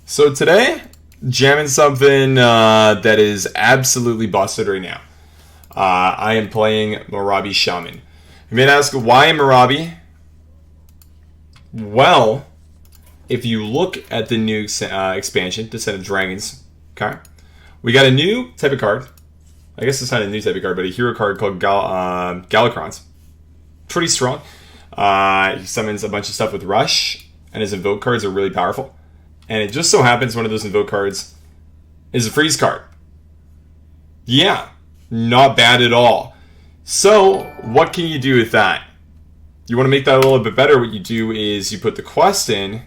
So today, jamming something that is absolutely busted right now. I am playing Moorabi Shaman. You may ask, why Moorabi? Well, if you look at the new expansion, Descent of Dragons, okay, we got a new type of card. I guess it's not a new type of card, but a hero card called Galacrons. Pretty strong. He summons a bunch of stuff with Rush, and his invoke cards are really powerful. And it just so happens one of those invoke cards is a freeze card. Yeah, not bad at all. So, what can you do with that? You want to make that a little bit better, what you do is you put the quest in,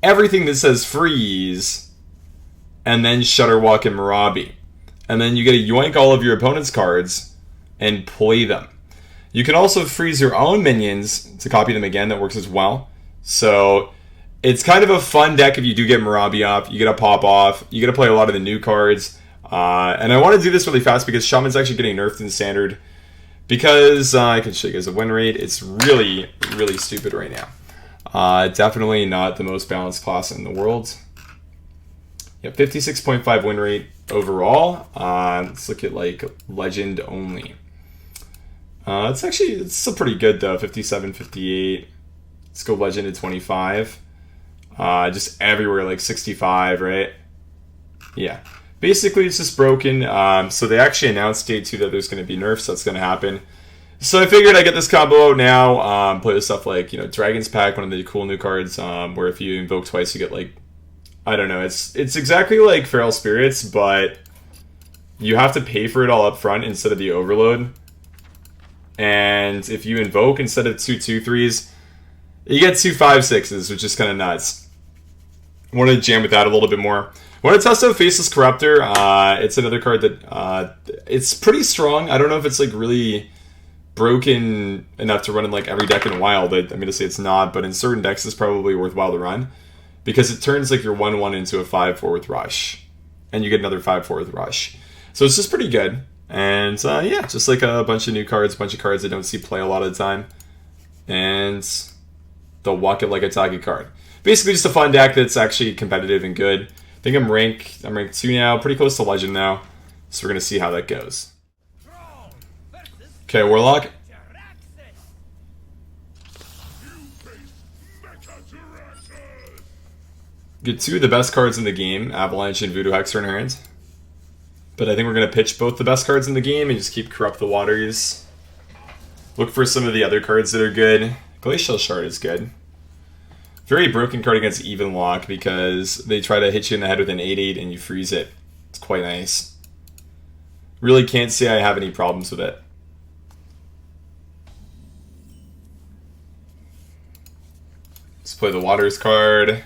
everything that says freeze, and then Shutterwalk and Moorabi. And then you get to yoink all of your opponent's cards and play them. You can also freeze your own minions to copy them again. That works as well. So it's kind of a fun deck if you do get Moorabi up. You get to pop off. You get to play a lot of the new cards. And I want to do this really fast because Shaman's actually getting nerfed in Standard. Because I can show you guys a win rate. It's really, really stupid right now. Definitely not the most balanced class in the world. Yeah, 56.5 win rate overall. Let's look at like Legend only. It's a pretty good though. 57, 58. Let's go Legend at 25. Just everywhere like 65, right? Yeah. Basically, it's just broken. So they actually announced day 2 that there's going to be nerfs. That's going to happen. So I figured I'd get this combo out now. Play with stuff like, Dragon's Pack, one of the cool new cards, where if you invoke twice, you get like, I don't know. It's exactly like Feral Spirits, but you have to pay for it all up front instead of the Overload. And if you invoke instead of 2 2/3s, you get 2 5/6s, which is kind of nuts. I want to jam with that a little bit more. I want to test out Faceless Corruptor. It's another card that it's pretty strong. I don't know if it's like really broken enough to run in like every deck in Wild. I'm going to say it's not, but in certain decks it's probably worthwhile to run because it turns like your 1/1 into a 5/4 with Rush, and you get another 5/4 with Rush. So it's just pretty good. And yeah, just like a bunch of new cards, a bunch of cards I don't see play a lot of the time, and they'll walk it like a target card. Basically, just a fun deck that's actually competitive and good. I think I'm ranked 2 now, pretty close to Legend now. So we're going to see how that goes. Okay, Warlock. Get 2 of the best cards in the game, Avalanche and Voodoo Hexer in her hand. But I think we're going to pitch both the best cards in the game and just keep Corrupt the Waters. Look for some of the other cards that are good. Glacial Shard is good. Very broken card against Even Lock because they try to hit you in the head with an 8/8 and you freeze it. It's quite nice. Really can't say I have any problems with it. Let's play the Waters card.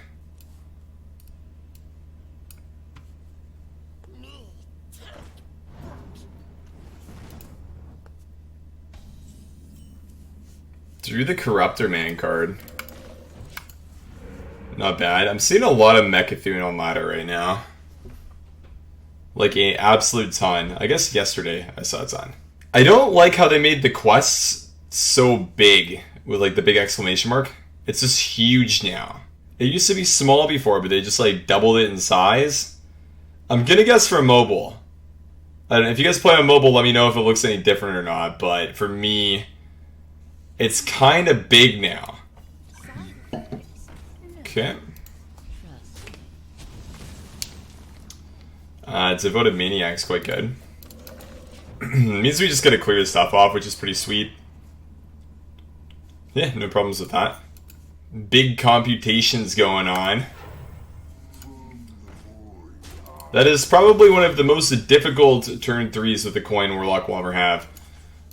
Drew the Corruptor Man card. Not bad. I'm seeing a lot of Mecha'thun on ladder right now. Like an absolute ton. I guess yesterday I saw a ton. I don't like how they made the quests so big with like the big exclamation mark. It's just huge now. It used to be small before, but they just like doubled it in size. I'm gonna guess for mobile. I don't know. If you guys play on mobile, let me know if it looks any different or not. But for me, it's kind of big now. Okay. Devoted Maniac's quite good. Means we just gotta clear the stuff off, which is pretty sweet. Yeah, no problems with that. Big computations going on. That is probably one of the most difficult turn 3s with the coin Warlock will ever have.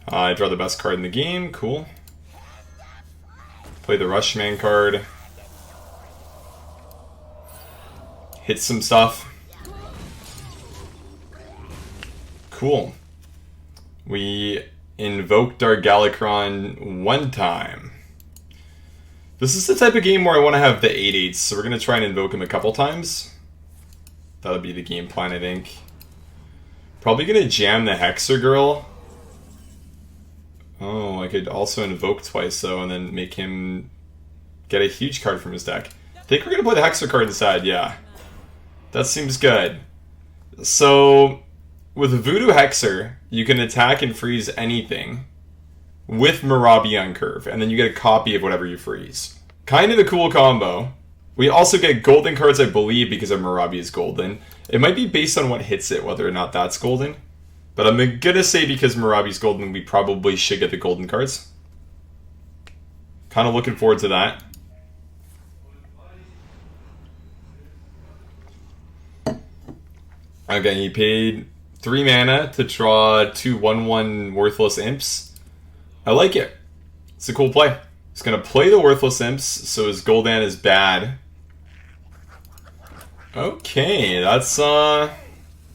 I draw the best card in the game. Cool. Play the Rushman card. Hit some stuff. Cool. We invoked our Galacron 1 time. This is the type of game where I want to have the 8/8s, so we're going to try and invoke him a couple times. That'll be the game plan, I think. Probably going to jam the Hexer Girl. Oh, I could also invoke twice, though, and then make him get a huge card from his deck. I think we're going to play the Hexer card inside, yeah. That seems good. So, with Voodoo Hexer, you can attack and freeze anything with Moorabi on curve, and then you get a copy of whatever you freeze. Kind of a cool combo. We also get golden cards, I believe, because our Moorabi is golden. It might be based on what hits it, whether or not that's golden. But I'm going to say because Moorabi's golden, we probably should get the golden cards. Kind of looking forward to that. Okay, he paid 3 mana to draw 2 1/1 worthless imps. I like it. It's a cool play. He's going to play the worthless imps, so his Gul'dan is bad. Okay, that's, don't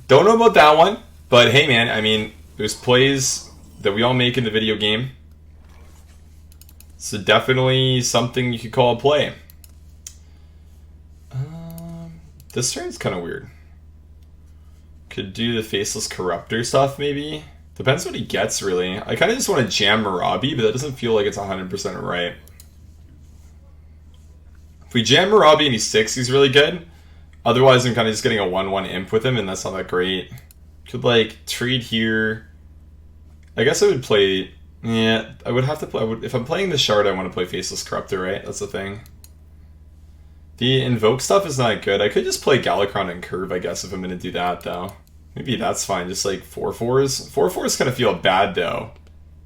know about that one. But hey man, I mean, there's plays that we all make in the video game. So definitely something you could call a play. This turn's kind of weird. Could do the Faceless Corruptor stuff, maybe? Depends what he gets, really. I kind of just want to jam Moorabi, but that doesn't feel like it's 100% right. If we jam Moorabi and he sticks, he's really good. Otherwise, I'm kind of just getting a 1/1 imp with him, and that's not that great. Could, like, trade here. I guess I would play... Yeah, I would have to play... if I'm playing the Shard, I want to play Faceless Corruptor, right? That's the thing. The Invoke stuff is not good. I could just play Galakron and Curve, I guess, if I'm going to do that, though. Maybe that's fine. Just, like, 4/4s. 4/4s kind of feel bad, though,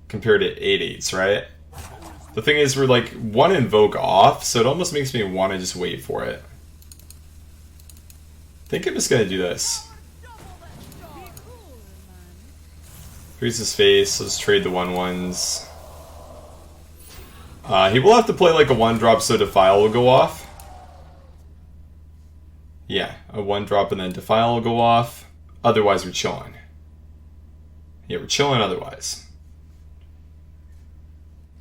compared to 8/8s, right? The thing is, we're, like, 1 Invoke off, so it almost makes me want to just wait for it. I think I'm just going to do this. Freeze his face, let's trade the 1/1s. He will have to play like a 1-drop so Defile will go off. Yeah, a 1-drop and then Defile will go off. Otherwise we're chilling. Yeah, we're chilling otherwise.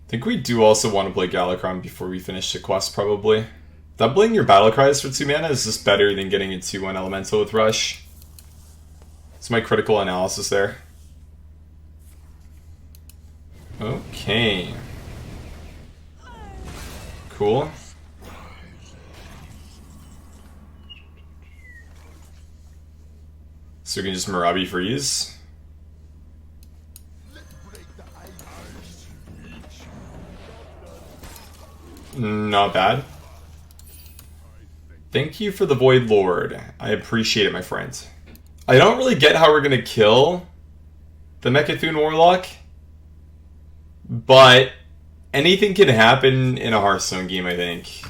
I think we do also want to play Galakron before we finish the quest, probably. Doubling your battle cries for 2 mana is just better than getting a 2/1 elemental with Rush. It's my critical analysis there. Okay. Cool. So we can just Moorabi freeze. Not bad. Thank you for the Void Lord. I appreciate it, my friend. I don't really get how we're gonna kill the Mecha'thun Warlock. But anything can happen in a Hearthstone game, I think.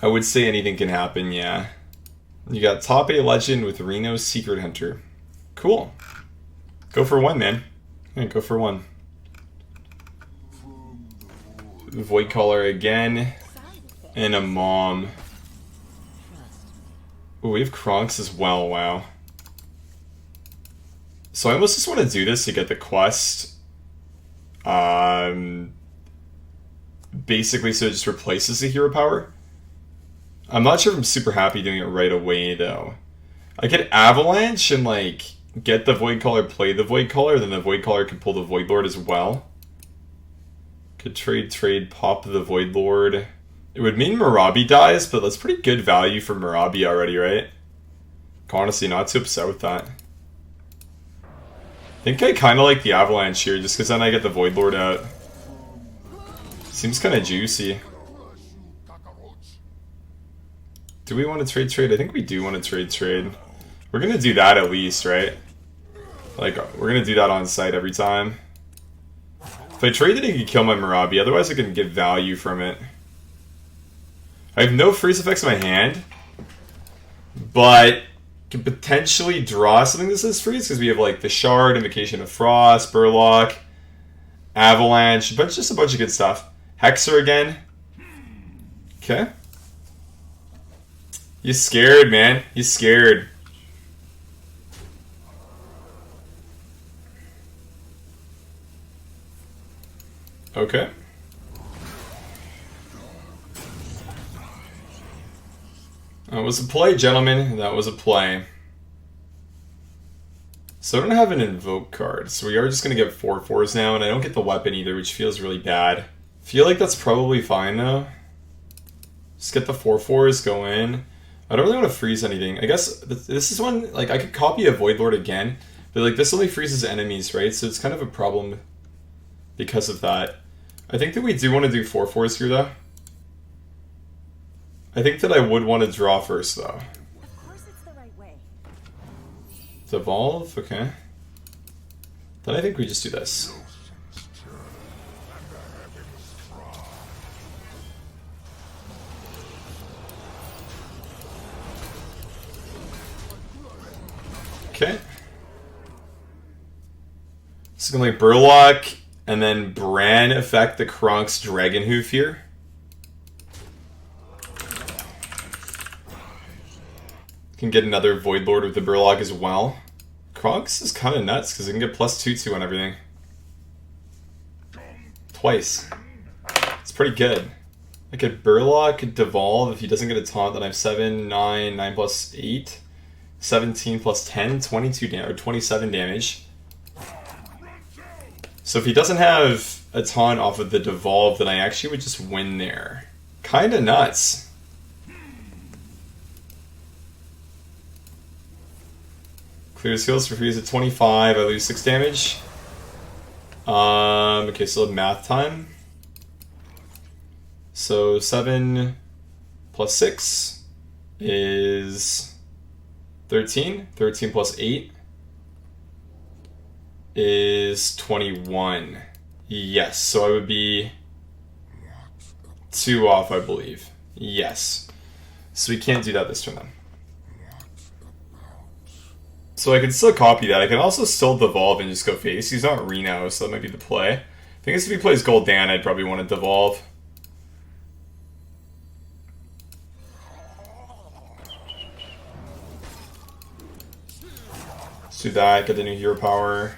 I would say anything can happen, yeah. You got top 8 legend with Reno's Secret Hunter. Cool. Go for 1, man. Yeah, go for 1. Void Caller again. And a Mom. Ooh, we have Kronks as well, wow. So I almost just want to do this to get the quest. Basically, so it just replaces the hero power. I'm not sure if I'm super happy doing it right away, though. I could Avalanche and, like, get the Void Caller, play the Void Caller, then the Void Caller could pull the Void Lord as well. Could trade, pop the Void Lord. It would mean Moorabi dies, but that's pretty good value for Moorabi already, right? Honestly, not too upset with that. I think I kind of like the Avalanche here, just because then I get the Void Lord out. Seems kind of juicy. Do we want to trade? I think we do want to trade. We're going to do that at least, right? Like, we're going to do that on site every time. If I trade it, I can kill my Moorabi. Otherwise, I can get value from it. I have no freeze effects in my hand. But can potentially draw something that says freeze, because we have, like, the Shard, Invocation of Frost, Burlock, Avalanche, but just a bunch of good stuff. Hexer again. Okay. You scared, man. You scared. Okay. That was a play, gentlemen. That was a play. So I don't have an Invoke card, so we are just going to get 4/4s now, and I don't get the weapon either, which feels really bad. Feel like that's probably fine, though. Just get the 4/4s going. I don't really want to freeze anything. I guess this is one, like, I could copy a Void Lord again, but, like, this only freezes enemies, right? So it's kind of a problem because of that. I think that we do want to do 4/4s here, though. I think that I would want to draw first, though. Of course it's the right way. Devolve, okay. Then I think we just do this. Okay. So gonna like Burlock and then Bran affect the Kronk's Dragon Hoof here. Can get another Void Lord with the Burlock as well. Kronk's is kind of nuts because it can get +2/2 on everything. Twice. It's pretty good. I could Burlock devolve if he doesn't get a taunt, then I have 7, 9, 9 plus 8. 17 plus 10, 22 damage, or 27 damage. So if he doesn't have a taunt off of the devolve, then I actually would just win there. Kinda nuts. Clear skills for freeze at 25, I lose 6 damage. Okay, so math time. So 7 plus 6 is 13. 13 plus 8 is 21. Yes, so I would be 2 off, I believe. Yes. So we can't do that this turn then. So I can still copy that. I can also still devolve and just go face. He's not Reno, so that might be the play. I think if he plays Gul'dan, I'd probably want to devolve. Let's do that, get the new hero power.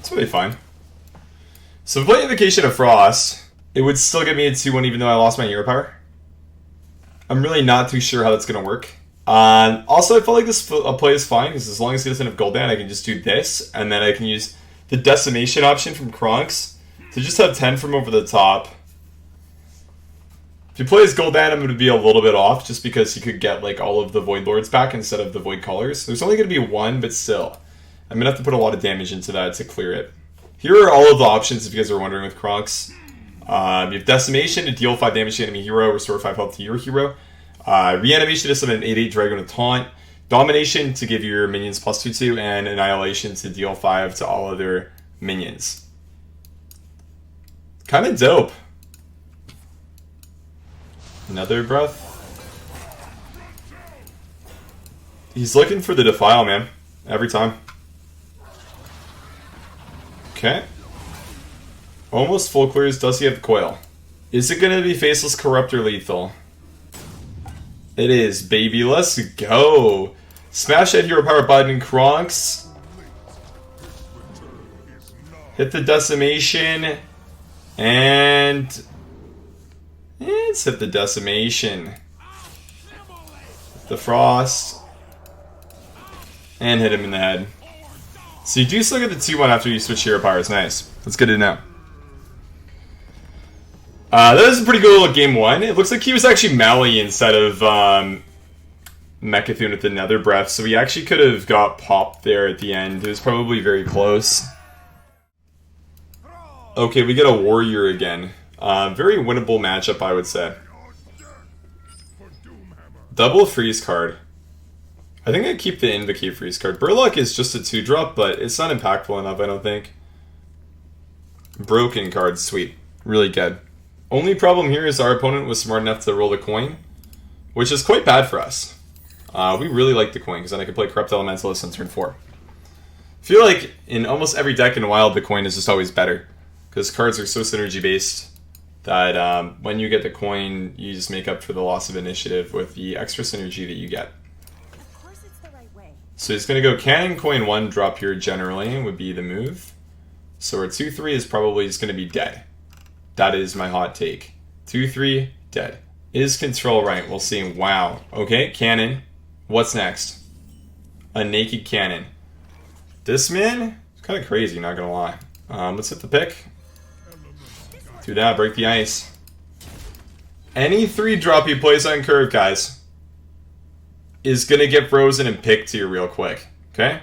It's really fine. So if I play Invocation of Frost, it would still get me a 2-1 even though I lost my hero power. I'm really not too sure how that's going to work. Also, I feel like this play is fine, because as long as he doesn't have Gul'dan, I can just do this, and then I can use the Decimation option from Kronk's to just have 10 from over the top. If he plays Gul'dan, I'm going to be a little bit off, just because he could get like all of the Void Lords back instead of the Void Callers. There's only going to be 1, but still. I'm going to have to put a lot of damage into that to clear it. Here are all of the options, if you guys are wondering, with Kronk's. You have Decimation to deal 5 damage to enemy hero, restore 5 health to your hero. Reanimation to summon an 8/8 Dragon with Taunt. Domination to give your minions +2/2. And Annihilation to deal 5 to all other minions. Kind of dope. Another breath. He's looking for the Defile, man. Every time. Okay. Almost full clears. Does he have Coil? Is it going to be Faceless Corrupt or Lethal? It is, baby. Let's go. Smash that hero power button, Kronk's. Hit the Decimation. And let's hit the Decimation. The Frost. And hit him in the head. So you do still get the 2-1 after you switch hero powers. Nice. That's good to know. That was a pretty good little game 1. It looks like he was actually Maui instead of Mecha'thun with the Nether Breath, so he actually could have got popped there at the end. It was probably very close. Okay, we get a Warrior again. Very winnable matchup, I would say. Double Freeze card. I think I'd keep the Invocate Freeze card. Burlock is just a 2-drop, but it's not impactful enough, I don't think. Broken card, sweet. Really good. Only problem here is our opponent was smart enough to roll the coin, which is quite bad for us. We really like the coin, because then I can play Corrupt Elementalist on turn 4. I feel like in almost every deck in Wild, the coin is just always better, because cards are so synergy-based that when you get the coin, you just make up for the loss of initiative with the extra synergy that you get. Of course it's the right way. So he's going to go Cannon, Coin 1, drop here generally, would be the move. So our 2-3 is probably just going to be dead. That is my hot take. 2-3, dead. Is control right? We'll see. Wow. Okay, cannon. What's next? A naked cannon. This man is kind of crazy, not gonna lie. Let's hit the pick. Do that, break the ice. Any 3-drop he plays on curve, guys, is gonna get frozen and picked to you real quick. Okay?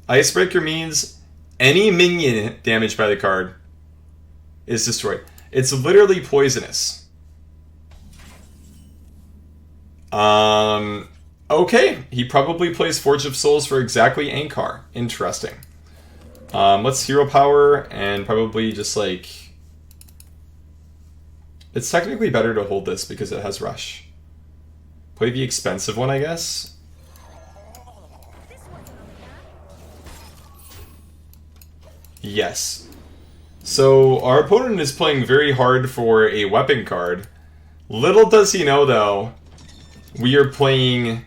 Icebreaker means any minion damaged by the card is destroyed. It's literally poisonous. Okay, he probably plays Forge of Souls for exactly Ankar. Interesting. Let's hero power and probably just like... It's technically better to hold this because it has rush. Play the expensive one, I guess. Yes. So our opponent is playing very hard for a weapon card. Little does he know, though, we are playing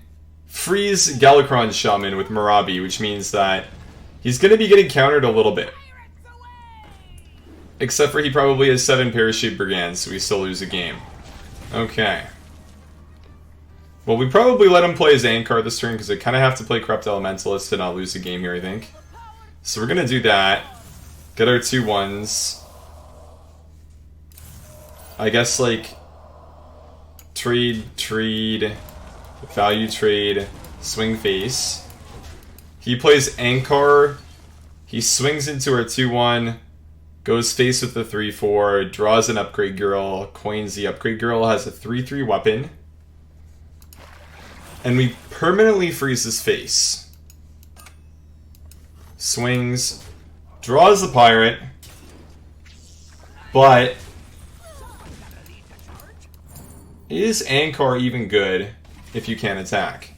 Freeze Galakron Shaman with Moorabi, which means that he's going to be getting countered a little bit. Except for he probably has 7 Parachute Brigands, so we still lose a game. Okay. Well, we probably let him play his Ankar this turn, because I kind of have to play Corrupt Elementalist to not lose a game here, I think. So we're going to do that. Get our 2-1s. I guess, like, trade, value trade, swing face. He plays Ankar. He swings into our 2-1, goes face with the 3-4, draws an Upgrade Girl, coins the Upgrade Girl, has a 3-3 weapon. And we permanently freeze his face. Swings, draws the pirate, but is Ankar even good if you can't attack?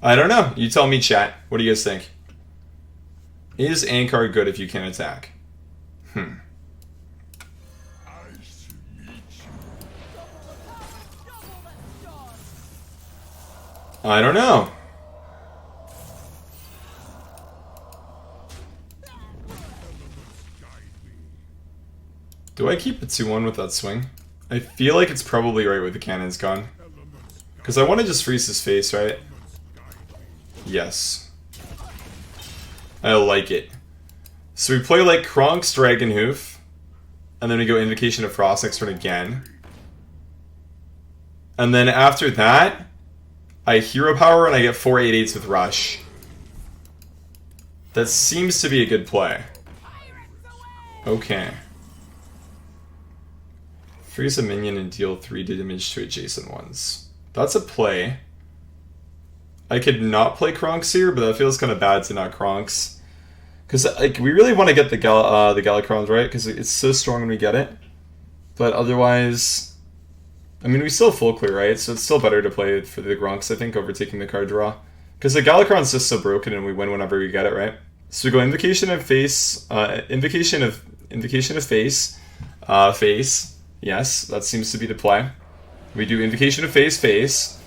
I don't know. You tell me, chat. What do you guys think? Is Ankar good if you can't attack? I don't know. Do I keep a 2-1 with that swing? I feel like it's probably right with the cannon's gone. Because I want to just freeze his face, right? Yes. I like it. So we play like Kronk's Dragonhoof. And then we go Invocation of Frost next turn again. And then after that, I hero power and I get 4 8/8s with Rush. That seems to be a good play. Okay. Freeze a minion and deal 3 damage to adjacent ones. That's a play. I could not play Kronks here, but that feels kind of bad to not Kronks. Because like, we really want to get the Galakrons, right? Because it's so strong when we get it. But otherwise... I mean, we still full clear, right? So it's still better to play for the Gronks, I think, over taking the card draw. Because the Galakron's just so broken and we win whenever we get it, right? So we go Invocation of Face, Invocation of Face, Face. Yes, that seems to be the play. We do Invocation of Face.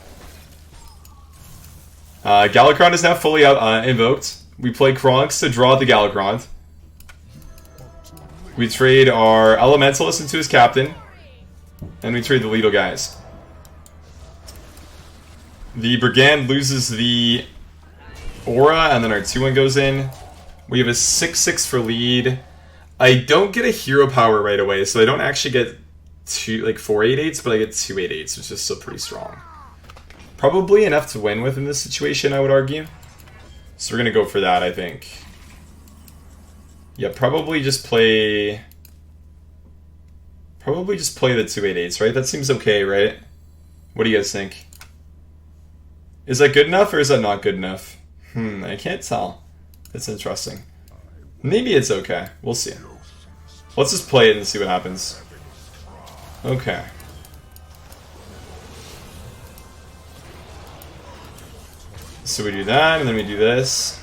Galakron is now fully invoked. We play Kronks to draw the Galakron. We trade our Elementalist into his Captain. And we trade the Lido guys. The Brigand loses the Aura, and then our 2-1 goes in. We have a 6-6 for lead. I don't get a hero power right away, so I don't actually get 4 8/8s, but I get 2 8/8s, which is still pretty strong. Probably enough to win with in this situation, I would argue. So we're gonna go for that, I think. Yeah, probably just play the 2 8/8s, right? That seems okay, right? What do you guys think? Is that good enough, or is that not good enough? I can't tell. That's interesting. Maybe it's okay. We'll see. Let's just play it and see what happens. Okay. So we do that, and then we do this.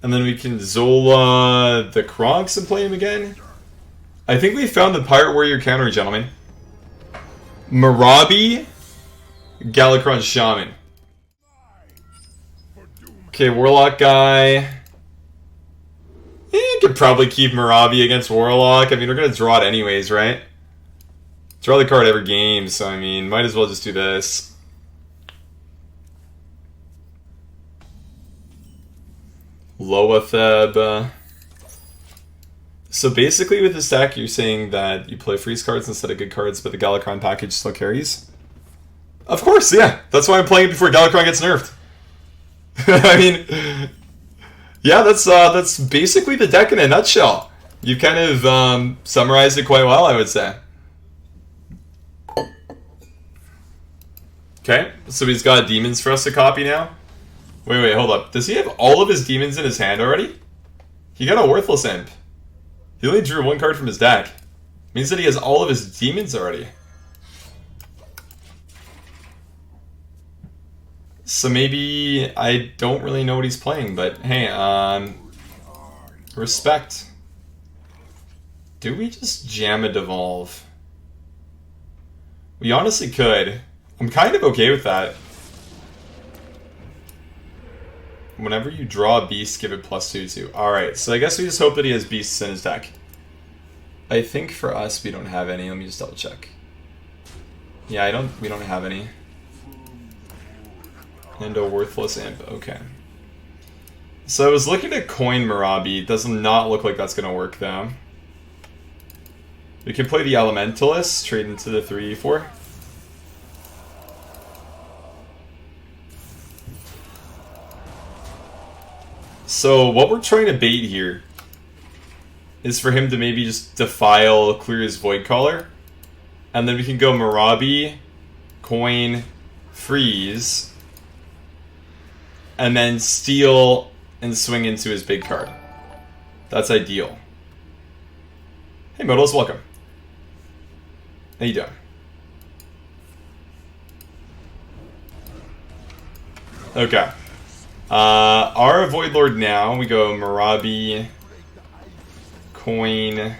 And then we can Zola the Kronks and play him again. I think we found the Pirate Warrior counter, gentlemen. Moorabi Galakron Shaman. Okay, Warlock guy. You could probably keep Moorabi against Warlock. I mean, we're going to draw it anyways, right? Draw the card every game, so I mean, might as well just do this. Loatheb. So basically with this deck, you're saying that you play freeze cards instead of good cards, but the Galakron package still carries? Of course, yeah. That's why I'm playing it before Galakron gets nerfed. I mean, yeah, that's basically the deck in a nutshell. You kind of summarized it quite well, I would say. Okay, so he's got demons for us to copy now. Wait, hold up. Does he have all of his demons in his hand already? He got a worthless imp. He only drew one card from his deck. Means that he has all of his demons already. So maybe I don't really know what he's playing, but hey, respect. Do we just jam a devolve? We honestly could. I'm kind of okay with that. Whenever you draw a beast, give it +2/2. Alright, so I guess we just hope that he has beasts in his deck. I think for us we don't have any. Let me just double check. Yeah, we don't have any. And a worthless imp. Okay. So I was looking to coin Moorabi. Does not look like that's gonna work though. We can play the Elementalist, trade into the 3/4. So what we're trying to bait here is for him to maybe just defile, clear his Void Caller, and then we can go Moorabi, coin, freeze, and then steal and swing into his big card. That's ideal. Hey Modals, welcome. How you doing? Okay. Our Void Lord now, we go Moorabi, coin,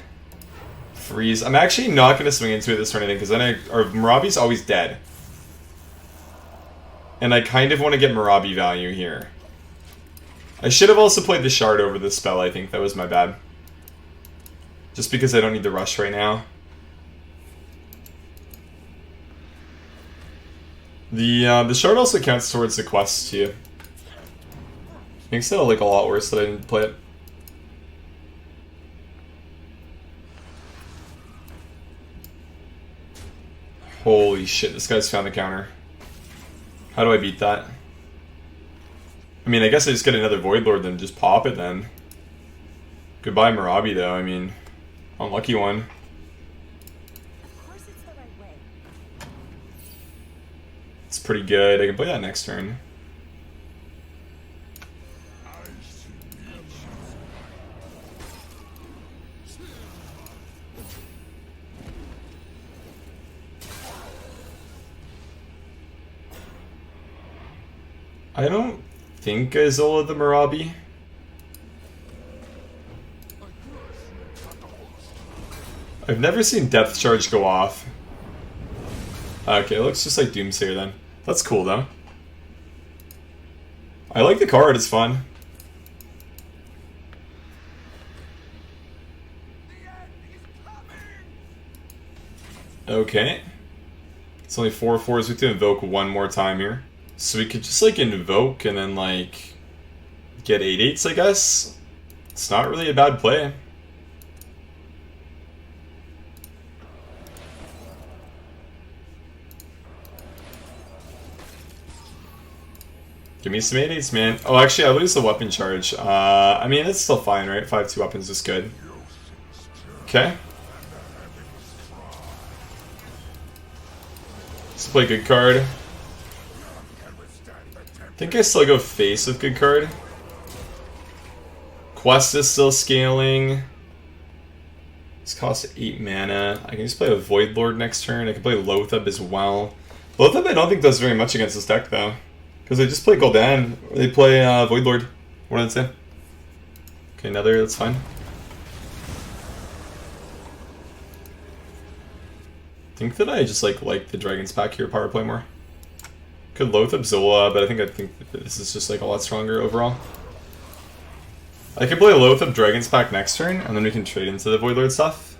freeze. I'm actually not going to swing into it this turn, I think, because then our Moorabi's always dead. And I kind of want to get Moorabi value here. I should have also played the Shard over the spell, I think. That was my bad. Just because I don't need the rush right now. The Shard also counts towards the quest, too. Makes it like a lot worse that I didn't play it. Holy shit, this guy's found the counter. How do I beat that? I mean, I guess I just get another Void Lord and just pop it then. Goodbye Moorabi though, I mean, unlucky one. Of course it's the right way. It's pretty good, I can play that next turn. I don't think I Zola the Moorabi. I've never seen Depth Charge go off. Okay, it looks just like Doomsayer then. That's cool though. I like the card, it's fun. Okay. It's only 4/4s. We have to invoke one more time here. So we could just like invoke and then like get 8/8s, I guess. It's not really a bad play. Give me some 8/8s, man. Oh, actually, I lose the weapon charge. I mean, it's still fine, right? 5/2 weapons is good. Okay. Let's play good card. I think I still go face with good card. Quest is still scaling. This costs 8 mana. I can just play a Void Lord next turn. I can play Loatheb as well. Loatheb I don't think does very much against this deck though. Because they just play Gul'dan. They play Void Lord. What did I say? Okay, another, that's fine. I think that I just like the Dragon's Pack here, power play more. Could Loatheb Zola, but I think this is just like a lot stronger overall. I could play Loath of Dragon's Pack next turn, and then we can trade into the Voidlord stuff.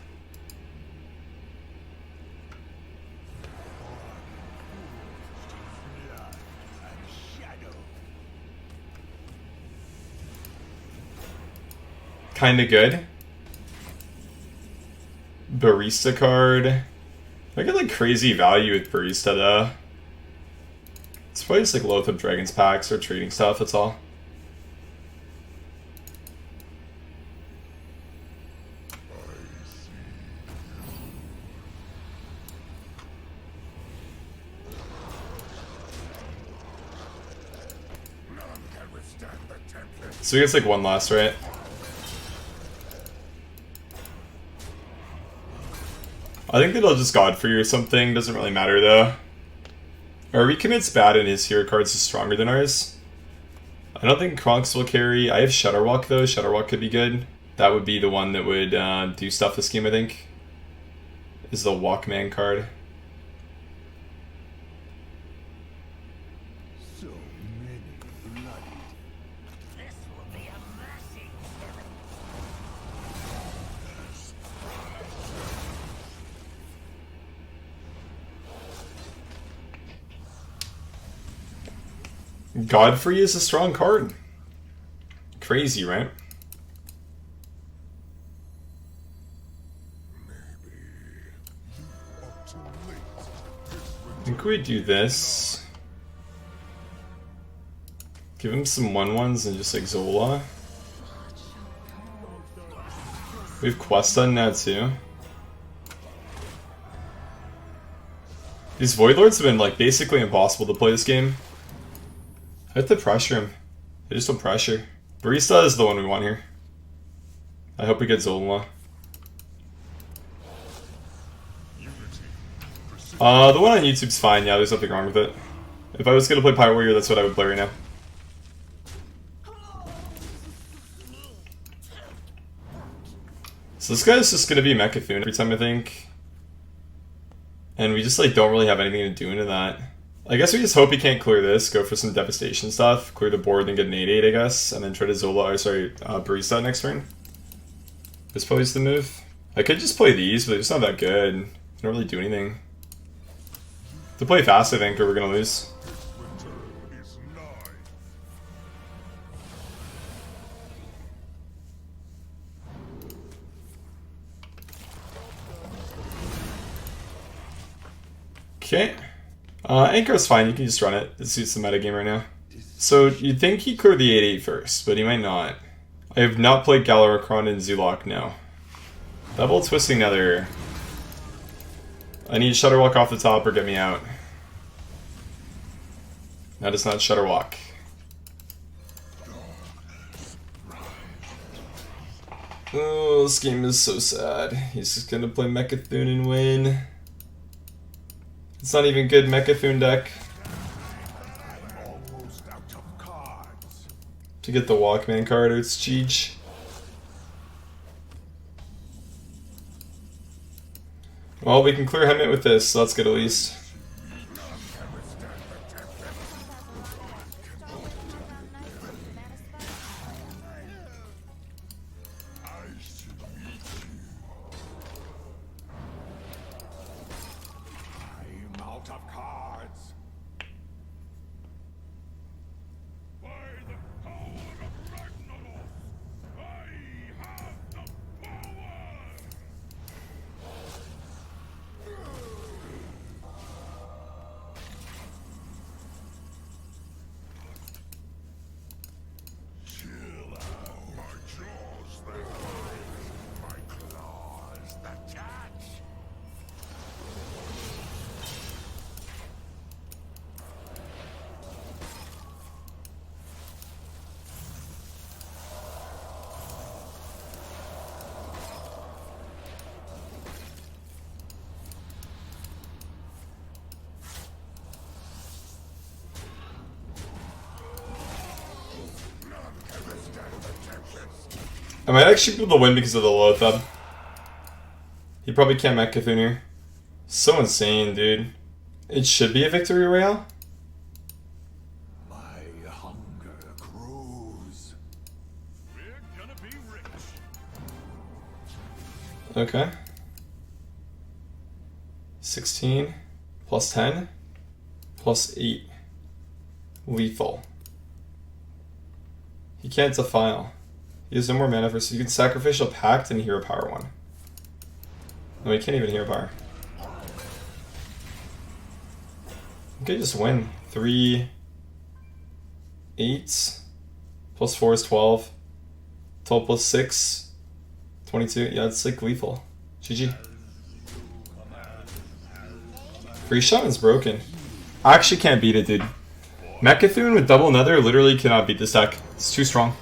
Kinda good. Barista card. I get like crazy value with Barista though. It's probably just like Loath of Dragon's packs or trading stuff, that's all. So he gets like one less, right? I think that I'll just Godfrey or something, doesn't really matter though. Our recommit's bad and his hero cards is stronger than ours. I don't think Kronks will carry. I have Shutterwalk though, Shutterwalk could be good. That would be the one that would do stuff this game, I think. Is the Walkman card. So many bloody. This will be a massive Godfrey is a strong card. Crazy, right? I think we do this. Give him some 1/1s and just like Zola. We have Quest done now too. These Voidlords have been like basically impossible to play this game. I have to pressure him. I just don't pressure. Barista is the one we want here. I hope we get Zola. The one on YouTube's fine, yeah, there's nothing wrong with it. If I was gonna play Pirate Warrior, that's what I would play right now. So this guy's just gonna be Mechathune every time, I think. And we just like don't really have anything to do into that. I guess we just hope he can't clear this, go for some devastation stuff, clear the board, then get an 8/8, I guess, and then try to Barista next turn. This probably is the move. I could just play these, but they're just not that good. They don't really do anything. To play fast, I think, or we're gonna lose. Okay. Anchor's fine, you can just run it. It suits the metagame right now. So, you'd think he'd clear the 8/8 first, but he might not. I have not played Galaracron and Zulok, no. Double Twisting Nether. I need Shutterwalk off the top or get me out. That is not Shutterwalk. Oh, this game is so sad. He's just gonna play Mechathune and win. It's not even good Mechathune deck. To get the Walkman card, it's Cheech. Well, we can clear Hemet with this, so that's good at least. I might actually be able to win because of the Lothab. He probably can't Mechathune here. So insane, dude. It should be a victory royale. My hunger grows. We're Okay. 16 plus 10 plus 8. Lethal. He can't defile. He has no more mana for, so you can Sacrificial Pact and Hero Power 1. No, he can't even Hero Power. Okay, just win. 3 8 plus 4 is 12. 12 plus 6 22. Yeah, it's like lethal. GG. Free Shaman's broken. I actually can't beat it, dude. Mechathune with double Nether literally cannot beat this deck. It's too strong.